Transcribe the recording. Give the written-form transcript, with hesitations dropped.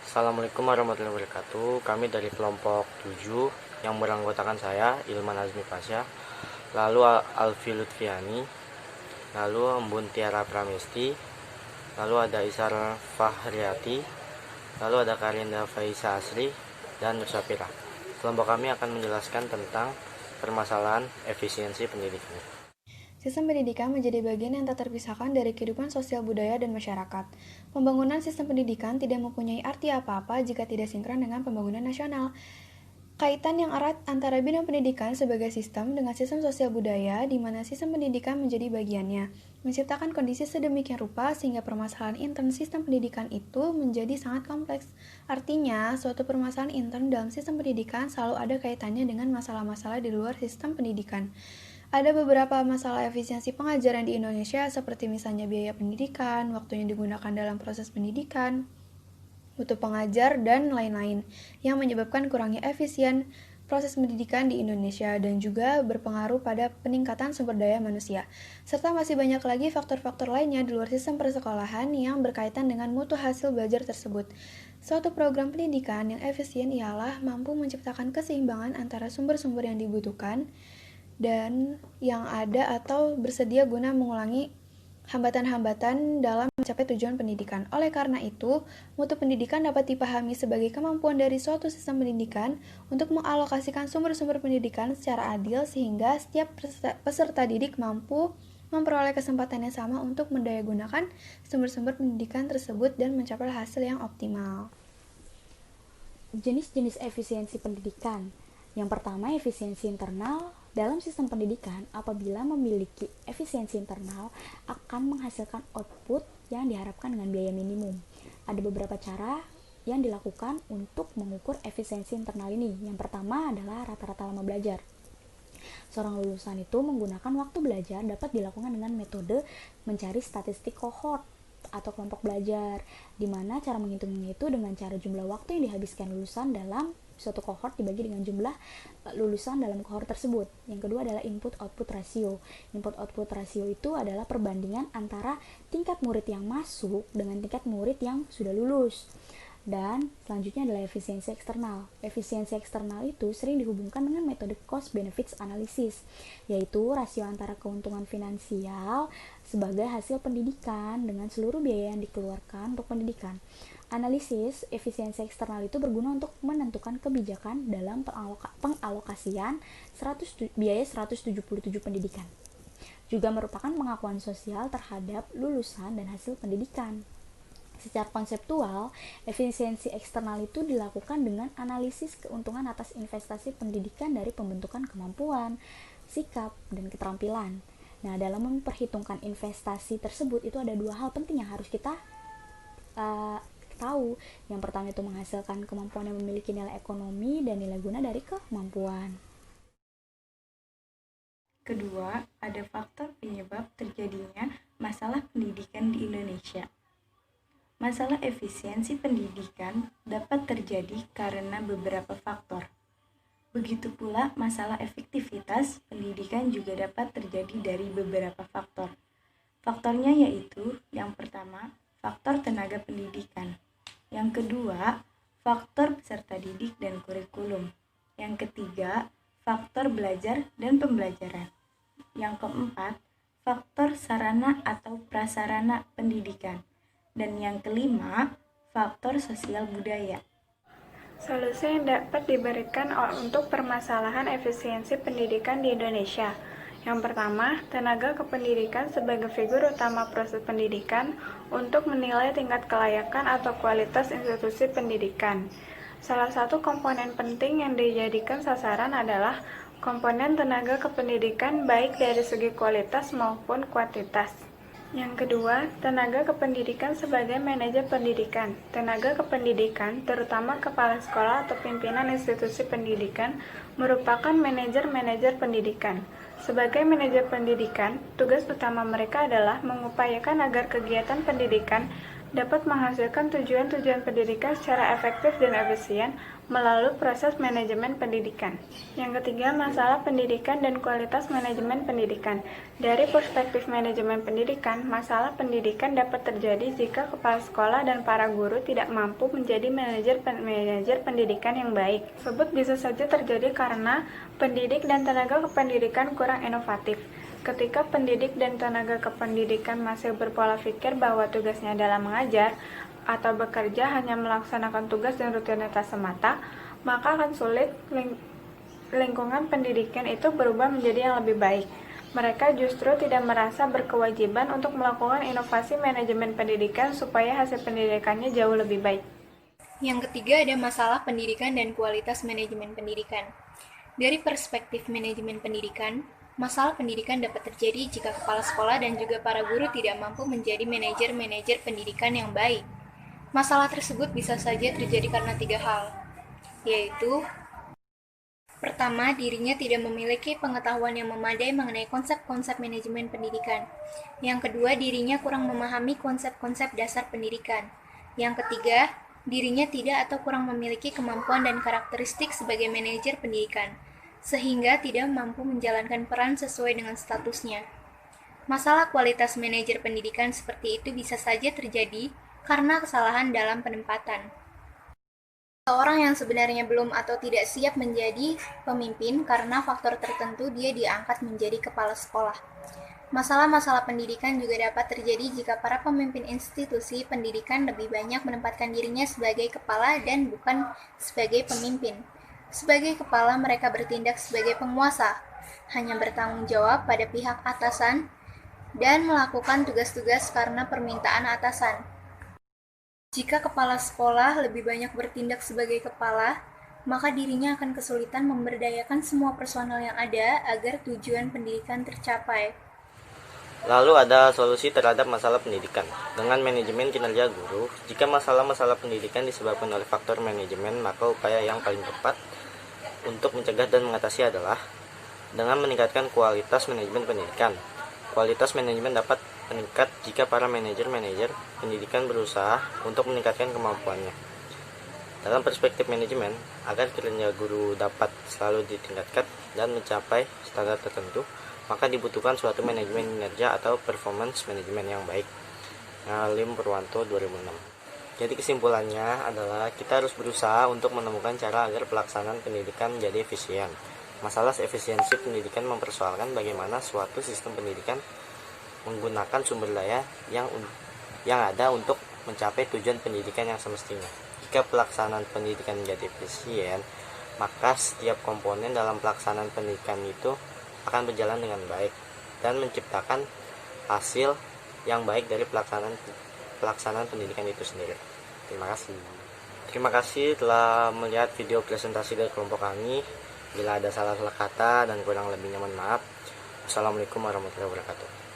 Assalamualaikum warahmatullahi wabarakatuh. Kami dari kelompok 7 yang beranggotakan saya, Ilman Azmi Pasya, lalu Alfi Lutfiani, lalu Embun Tiara Pramesti, lalu ada Isar Fahriati, lalu ada Karinda Faisa Asri, dan Nusapira. Kelompok kami akan menjelaskan tentang permasalahan efisiensi pendidikan. Sistem pendidikan menjadi bagian yang tak terpisahkan dari kehidupan sosial budaya dan masyarakat. Pembangunan sistem pendidikan tidak mempunyai arti apa-apa jika tidak sinkron dengan pembangunan nasional. Kaitan yang erat antara bidang pendidikan sebagai sistem dengan sistem sosial budaya, di mana sistem pendidikan menjadi bagiannya, menciptakan kondisi sedemikian rupa sehingga permasalahan intern sistem pendidikan itu menjadi sangat kompleks. Artinya, suatu permasalahan intern dalam sistem pendidikan selalu ada kaitannya dengan masalah-masalah di luar sistem pendidikan. Ada beberapa masalah efisiensi pengajaran di Indonesia seperti misalnya biaya pendidikan, waktu yang digunakan dalam proses pendidikan, mutu pengajar, dan lain-lain yang menyebabkan kurangnya efisien proses pendidikan di Indonesia dan juga berpengaruh pada peningkatan sumber daya manusia. Serta masih banyak lagi faktor-faktor lainnya di luar sistem persekolahan yang berkaitan dengan mutu hasil belajar tersebut. Suatu program pendidikan yang efisien ialah mampu menciptakan keseimbangan antara sumber-sumber yang dibutuhkan dan yang ada atau bersedia guna mengulangi hambatan-hambatan dalam mencapai tujuan pendidikan. Oleh karena itu, mutu pendidikan dapat dipahami sebagai kemampuan dari suatu sistem pendidikan untuk mengalokasikan sumber-sumber pendidikan secara adil sehingga setiap peserta didik mampu memperoleh kesempatan yang sama untuk mendayagunakan sumber-sumber pendidikan tersebut dan mencapai hasil yang optimal. Jenis-jenis efisiensi pendidikan. Yang pertama, efisiensi internal. Dalam sistem pendidikan, apabila memiliki efisiensi internal, akan menghasilkan output yang diharapkan dengan biaya minimum. Ada beberapa cara yang dilakukan untuk mengukur efisiensi internal ini. Yang pertama adalah rata-rata lama belajar. Seorang lulusan itu menggunakan waktu belajar dapat dilakukan dengan metode mencari statistik kohort atau kelompok belajar, di mana cara menghitungnya itu dengan cara jumlah waktu yang dihabiskan lulusan dalam suatu kohort dibagi dengan jumlah lulusan dalam kohort tersebut. Yang kedua adalah input-output rasio. Input-output rasio itu adalah perbandingan antara tingkat murid yang masuk dengan tingkat murid yang sudah lulus. Dan selanjutnya adalah efisiensi eksternal. Efisiensi eksternal itu sering dihubungkan dengan metode cost benefits analysis, yaitu rasio antara keuntungan finansial sebagai hasil pendidikan dengan seluruh biaya yang dikeluarkan untuk pendidikan. Analisis efisiensi eksternal itu berguna untuk menentukan kebijakan dalam pengalokasian biaya 177 pendidikan. Juga merupakan pengakuan sosial terhadap lulusan dan hasil pendidikan. Secara konseptual, efisiensi eksternal itu dilakukan dengan analisis keuntungan atas investasi pendidikan dari pembentukan kemampuan, sikap, dan keterampilan. Nah, dalam memperhitungkan investasi tersebut itu ada dua hal penting yang harus kita tahu. Yang pertama itu menghasilkan kemampuan yang memiliki nilai ekonomi dan nilai guna dari kemampuan. Kedua, ada faktor penyebab terjadinya masalah pendidikan di Indonesia. Masalah efisiensi pendidikan dapat terjadi karena beberapa faktor. Begitu pula masalah efektivitas pendidikan juga dapat terjadi dari beberapa faktor. Faktornya yaitu, yang pertama, faktor tenaga pendidikan. Yang kedua, faktor peserta didik dan kurikulum. Yang ketiga, faktor belajar dan pembelajaran. Yang keempat, faktor sarana atau prasarana pendidikan. Dan yang kelima, faktor sosial budaya. Solusi yang dapat diberikan untuk permasalahan efisiensi pendidikan di Indonesia. Yang pertama, tenaga kependidikan sebagai figur utama proses pendidikan untuk menilai tingkat kelayakan atau kualitas institusi pendidikan. Salah satu komponen penting yang dijadikan sasaran adalah komponen tenaga kependidikan baik dari segi kualitas maupun kuantitas. Yang kedua, tenaga kependidikan sebagai manajer pendidikan. Tenaga kependidikan, terutama kepala sekolah atau pimpinan institusi pendidikan, merupakan manajer-manajer pendidikan. Sebagai manajer pendidikan, tugas utama mereka adalah mengupayakan agar kegiatan pendidikan dapat menghasilkan tujuan-tujuan pendidikan secara efektif dan efisien melalui proses manajemen pendidikan. Yang ketiga, masalah pendidikan dan kualitas manajemen pendidikan. Dari perspektif manajemen pendidikan, masalah pendidikan dapat terjadi jika kepala sekolah dan para guru tidak mampu menjadi manajer pendidikan yang baik. Tersebut bisa saja terjadi karena pendidik dan tenaga kependidikan kurang inovatif. Ketika pendidik dan tenaga kependidikan masih berpola pikir bahwa tugasnya adalah mengajar atau bekerja hanya melaksanakan tugas dan rutinitas semata, maka akan sulit lingkungan pendidikan itu berubah menjadi yang lebih baik. Mereka justru tidak merasa berkewajiban untuk melakukan inovasi manajemen pendidikan supaya hasil pendidikannya jauh lebih baik. Yang ketiga ada masalah pendidikan dan kualitas manajemen pendidikan. Dari perspektif manajemen pendidikan, masalah pendidikan dapat terjadi jika kepala sekolah dan juga para guru tidak mampu menjadi manajer pendidikan yang baik. Masalah tersebut bisa saja terjadi karena 3 hal, yaitu pertama, dirinya tidak memiliki pengetahuan yang memadai mengenai konsep-konsep manajemen pendidikan. Yang kedua, dirinya kurang memahami konsep-konsep dasar pendidikan. Yang ketiga, dirinya tidak atau kurang memiliki kemampuan dan karakteristik sebagai manajer pendidikan, sehingga tidak mampu menjalankan peran sesuai dengan statusnya. Masalah kualitas manajer pendidikan seperti itu bisa saja terjadi karena kesalahan dalam penempatan. Seorang yang sebenarnya belum atau tidak siap menjadi pemimpin karena faktor tertentu dia diangkat menjadi kepala sekolah. Masalah-masalah pendidikan juga dapat terjadi jika para pemimpin institusi pendidikan lebih banyak menempatkan dirinya sebagai kepala dan bukan sebagai pemimpin. Sebagai kepala, mereka bertindak sebagai penguasa, hanya bertanggung jawab pada pihak atasan dan melakukan tugas-tugas karena permintaan atasan. Jika kepala sekolah lebih banyak bertindak sebagai kepala, maka dirinya akan kesulitan memberdayakan semua personel yang ada agar tujuan pendidikan tercapai. Lalu ada solusi terhadap masalah pendidikan. Dengan manajemen kinerja guru, jika masalah-masalah pendidikan disebabkan oleh faktor manajemen, maka upaya yang paling tepat untuk mencegah dan mengatasi adalah dengan meningkatkan kualitas manajemen pendidikan. Kualitas manajemen dapat meningkat jika para manajer pendidikan berusaha untuk meningkatkan kemampuannya. Dalam perspektif manajemen, agar kinerja guru dapat selalu ditingkatkan dan mencapai standar tertentu, maka dibutuhkan suatu manajemen kinerja atau performance manajemen yang baik. Ngalim Purwanto 2006. Jadi kesimpulannya adalah kita harus berusaha untuk menemukan cara agar pelaksanaan pendidikan menjadi efisien. Masalah efisiensi pendidikan mempersoalkan bagaimana suatu sistem pendidikan menggunakan sumber daya yang ada untuk mencapai tujuan pendidikan yang semestinya. Jika pelaksanaan pendidikan menjadi efisien, maka setiap komponen dalam pelaksanaan pendidikan itu akan berjalan dengan baik dan menciptakan hasil yang baik dari pelaksanaan pendidikan itu sendiri. Terima kasih telah melihat video presentasi dari kelompok kami. Bila ada salah-salah kata dan kurang lebihnya mohon maaf. Assalamualaikum warahmatullahi wabarakatuh.